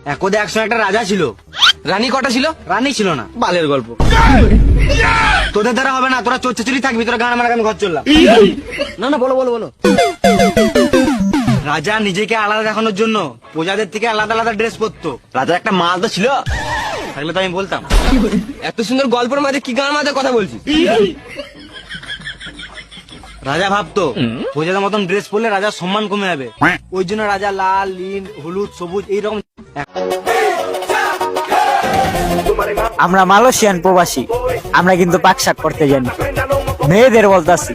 একদে একসময় একটা রাজা ছিল। রানী কটা ছিল? রানী ছিল না। বালের গল্প। তোদের দ্বারা হবে না, তোরা চোরচুরি থাকবি, তোরা গান মারা আমি ঘর চললাম। না না, বলো বলো বলো। রাজা নিজেকে আলাদা দেখানোর জন্য প্রজাদের থেকে আলাদা আলাদা ড্রেস পরতো। রাজার একটা মাল তো ছিল, থাকলে তো আমি বলতাম। এত সুন্দর গল্পের মাঝে কি গান মাঝে কথা বলছিস? রাজা ভাবতো প্রজাদের মতন ড্রেস পরলে রাজার সম্মান কমে যাবে, ওই জন্য রাজা লাল, নীল, হলুদ, সবুজ এইরকম। আমরা মালয়েশিয়ান প্রবাসী, আমরা কিন্তু পাক শাক করতে জানি। মেয়েদের বলতাছি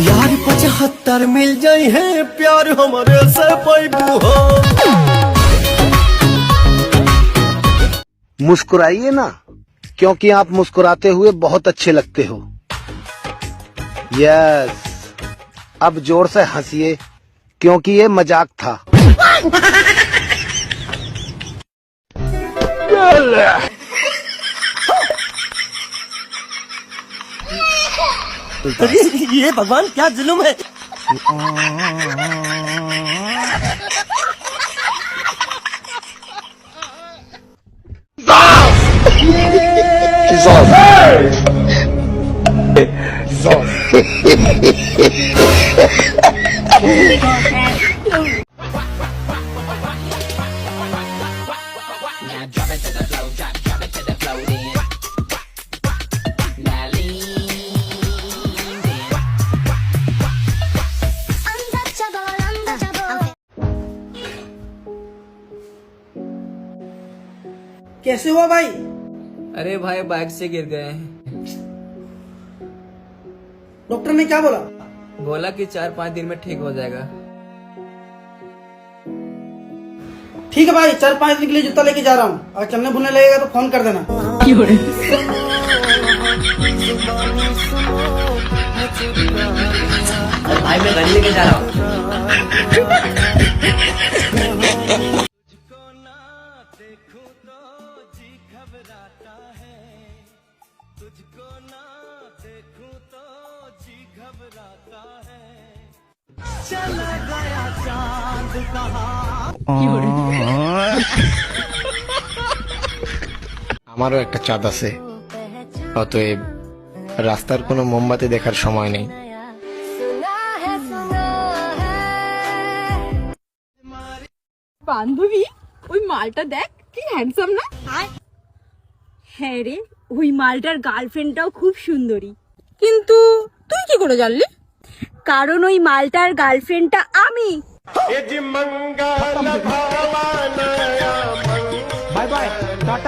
यार 75 मिल जाए हैं प्यार हमारे से पैबू हो। मुस्कुराइए ना, क्योंकि आप मुस्कुराते हुए बहुत अच्छे लगते हो। यस, अब जोर से हंसिए, क्योंकि ये मजाक था। ये भगवान क्या जुल्म है। कैसे हुआ भाई? अरे भाई बाइक से गिर गए। डॉक्टर ने क्या बोला? बोला कि 4-5 दिन में ठीक हो जाएगा। ठीक है भाई, 4-5 दिन के लिए जूता लेके जा रहा हूँ, अगर चलने भूलने लगेगा तो फोन कर देना। भाई मैं गाड़ी लेके जा रहा हूँ। আমারও একটা চাঁদ আছে, অতএব রাস্তার কোনো মোমবাতি দেখার সময় নেই। বান্ধবী, ওই মালটা দেখ কি হ্যান্ডসাম না? হ্যাঁ রে, ওই মালটার গার্লফ্রেন্ডটাও খুব সুন্দরী। কিন্তু তুই কি করে জানলি? কারণ ওই মালটার গার্লফ্রেন্ডটা আমি।